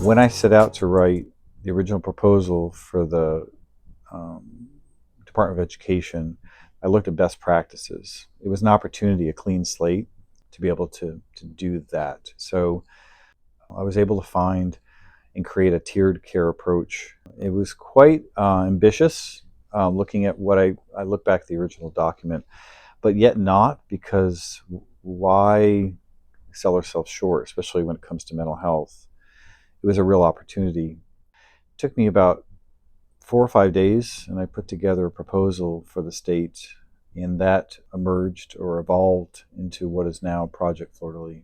When I set out to write the original proposal for the Department of Education, I looked at best practices. It was an opportunity, a clean slate, to be able to do that. So I was able to find and create a tiered care approach. It was quite ambitious, looking at what I look back at the original document, but yet not, because why sell ourselves short, especially when it comes to mental health? It was a real opportunity. It took me about 4 or 5 days, and I put together a proposal for the state, and that emerged or evolved into what is now Project Fleur-de-lis.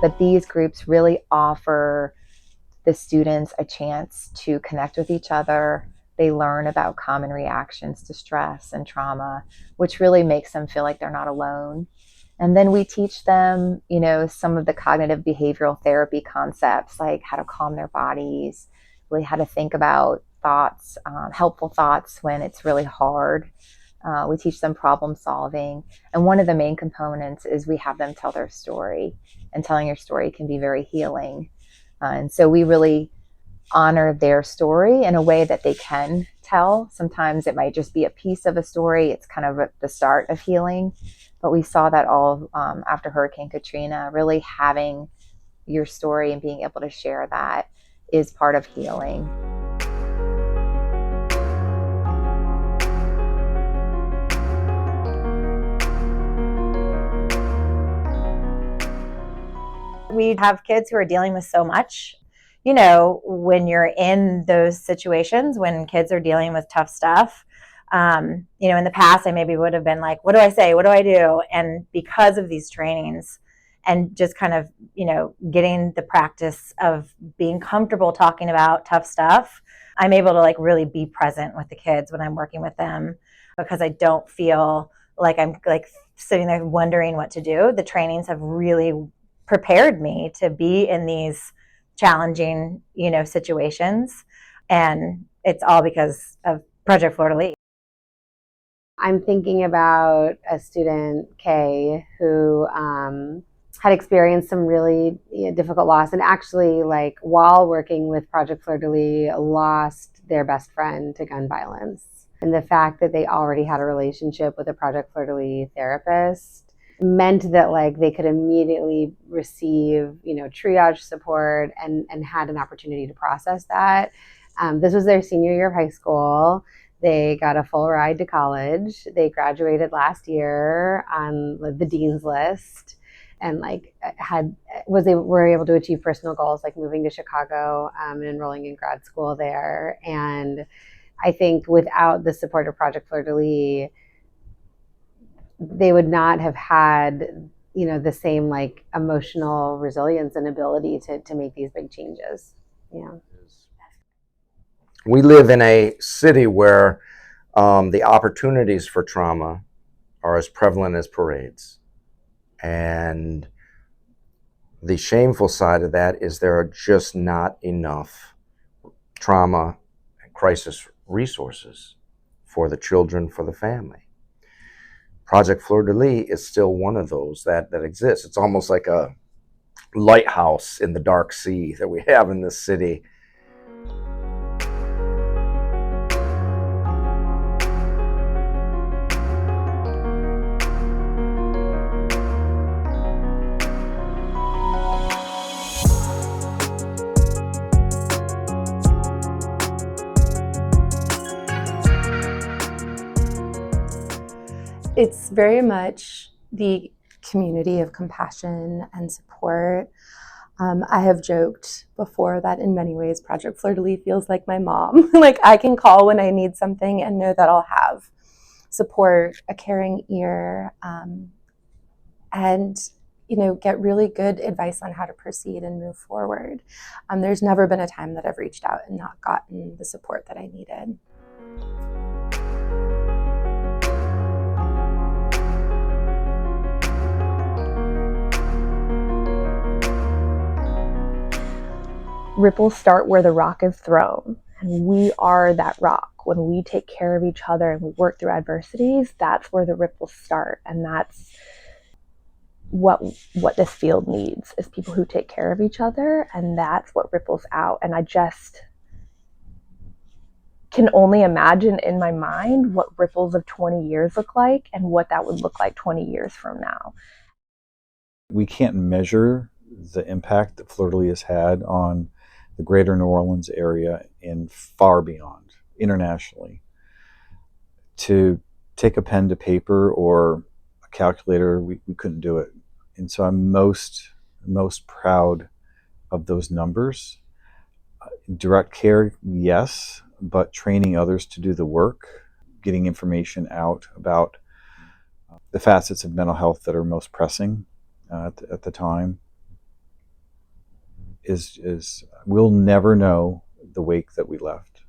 But these groups really offer the students a chance to connect with each other. They learn about common reactions to stress and trauma, which really makes them feel like they're not alone. And then we teach them, some of the cognitive behavioral therapy concepts, like how to calm their bodies, really how to think about thoughts, helpful thoughts when it's really hard. We teach them problem solving. And one of the main components is we have them tell their story. And telling your story can be very healing. And so we really honor their story in a way that they can tell. Sometimes it might just be a piece of a story. It's kind of the start of healing. But we saw that all after Hurricane Katrina, really having your story and being able to share that is part of healing. We have kids who are dealing with so much. When you're in those situations, when kids are dealing with tough stuff, in the past, I maybe would have been like, what do I say? What do I do? And because of these trainings and just kind of, getting the practice of being comfortable talking about tough stuff, I'm able to really be present with the kids when I'm working with them, because I don't feel like I'm sitting there wondering what to do. The trainings have really prepared me to be in these challenging, situations. And it's all because of Project Fleur-de-lis. I'm thinking about a student, Kay, who had experienced some really difficult loss, and actually, while working with Project Fleur-de-lis, lost their best friend to gun violence. And the fact that they already had a relationship with a Project Fleur-de-lis therapist meant that they could immediately receive triage support and had an opportunity to process that. This was their senior year of high school. They got a full ride to college. They graduated last year on the dean's list, and were able to achieve personal goals, like moving to Chicago and enrolling in grad school there. And I think without the support of Project Fleur-de-lis, they would not have had the same emotional resilience and ability to make these big changes. Yeah. We live in a city where the opportunities for trauma are as prevalent as parades. And the shameful side of that is there are just not enough trauma and crisis resources for the children, for the family. Project Fleur-de-lis is still one of those that exists. It's almost like a lighthouse in the dark sea that we have in this city. It's very much the community of compassion and support. I have joked before that in many ways, Project Fleur-de-lis feels like my mom. I can call when I need something and know that I'll have support, a caring ear, and get really good advice on how to proceed and move forward. There's never been a time that I've reached out and not gotten the support that I needed. Ripples start where the rock is thrown. And we are that rock. When we take care of each other and we work through adversities, that's where the ripples start. And that's what this field needs, is people who take care of each other, and that's what ripples out. And I just can only imagine in my mind what ripples of 20 years look like and what that would look like 20 years from now. We can't measure the impact that Fleur-de-lis has had on the greater New Orleans area and far beyond, internationally. To take a pen to paper or a calculator, we couldn't do it. And so I'm most proud of those numbers. Direct care, yes, but training others to do the work, getting information out about the facets of mental health that are most pressing at the time is we'll never know the wake that we left.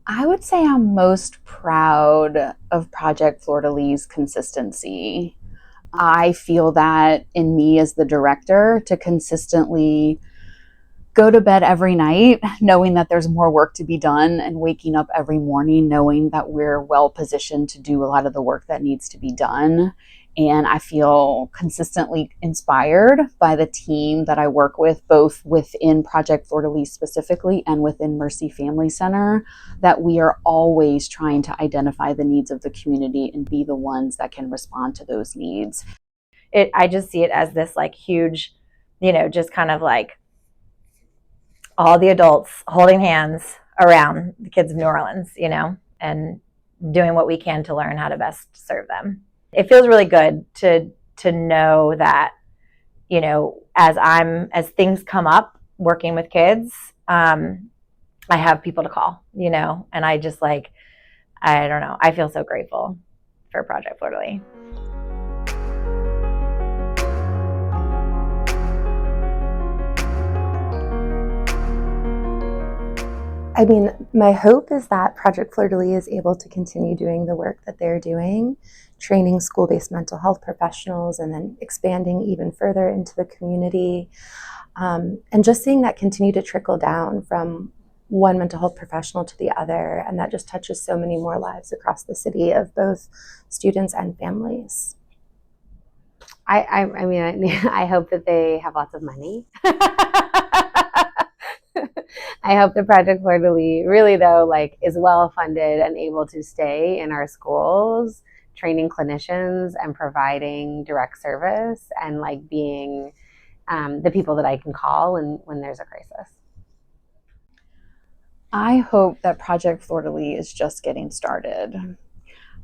I would say I'm most proud of Project Fleur-de-lis' consistency. I feel that in me as the director, to consistently go to bed every night knowing that there's more work to be done, and waking up every morning knowing that we're well positioned to do a lot of the work that needs to be done. And I feel consistently inspired by the team that I work with, both within Project Fleur-de-lis specifically and within Mercy Family Center, that we are always trying to identify the needs of the community and be the ones that can respond to those needs. I just see it as this like huge, just kind of like all the adults holding hands around the kids of New Orleans, and doing what we can to learn how to best serve them. It feels really good to know that, as things come up working with kids, I have people to call, and I just I don't know. I feel so grateful for Project Fleur-de-lis. I mean, my hope is that Project Fleur-de-lis is able to continue doing the work that they're doing, training school-based mental health professionals, and then expanding even further into the community. And just seeing that continue to trickle down from one mental health professional to the other. And that just touches so many more lives across the city of both students and families. I mean, I hope that they have lots of money. I hope the Project Fleur-de-lis really, though, is well funded and able to stay in our schools, training clinicians and providing direct service, and being the people that I can call when there's a crisis. I hope that Project Fleur-de-lis is just getting started.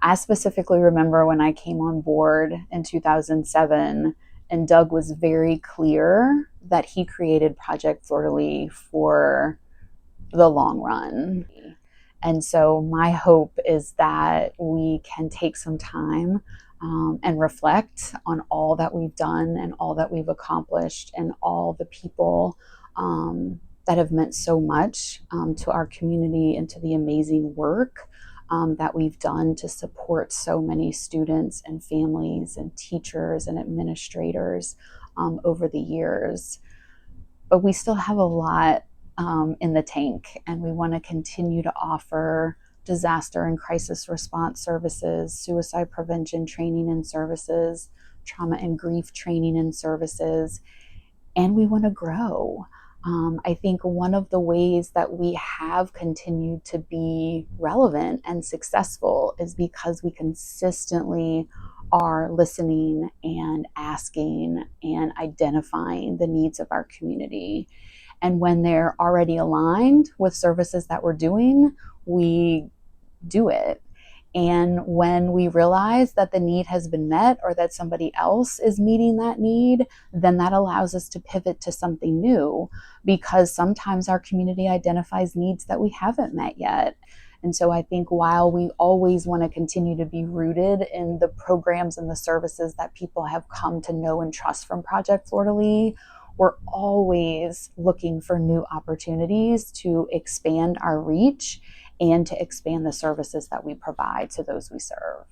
I specifically remember when I came on board in 2007, and Doug was very clear that he created Project Fleur-de-lis for the long run. And so my hope is that we can take some time and reflect on all that we've done and all that we've accomplished and all the people that have meant so much to our community and to the amazing work that we've done to support so many students and families and teachers and administrators over the years. But we still have a lot in the tank, and we want to continue to offer disaster and crisis response services, suicide prevention training and services, trauma and grief training and services, and we want to grow. I think one of the ways that we have continued to be relevant and successful is because we consistently are listening and asking and identifying the needs of our community. And when they're already aligned with services that we're doing, we do it. And when we realize that the need has been met or that somebody else is meeting that need, then that allows us to pivot to something new, because sometimes our community identifies needs that we haven't met yet. And so I think while we always want to continue to be rooted in the programs and the services that people have come to know and trust from Project Fleur-de-lis, we're always looking for new opportunities to expand our reach and to expand the services that we provide to those we serve.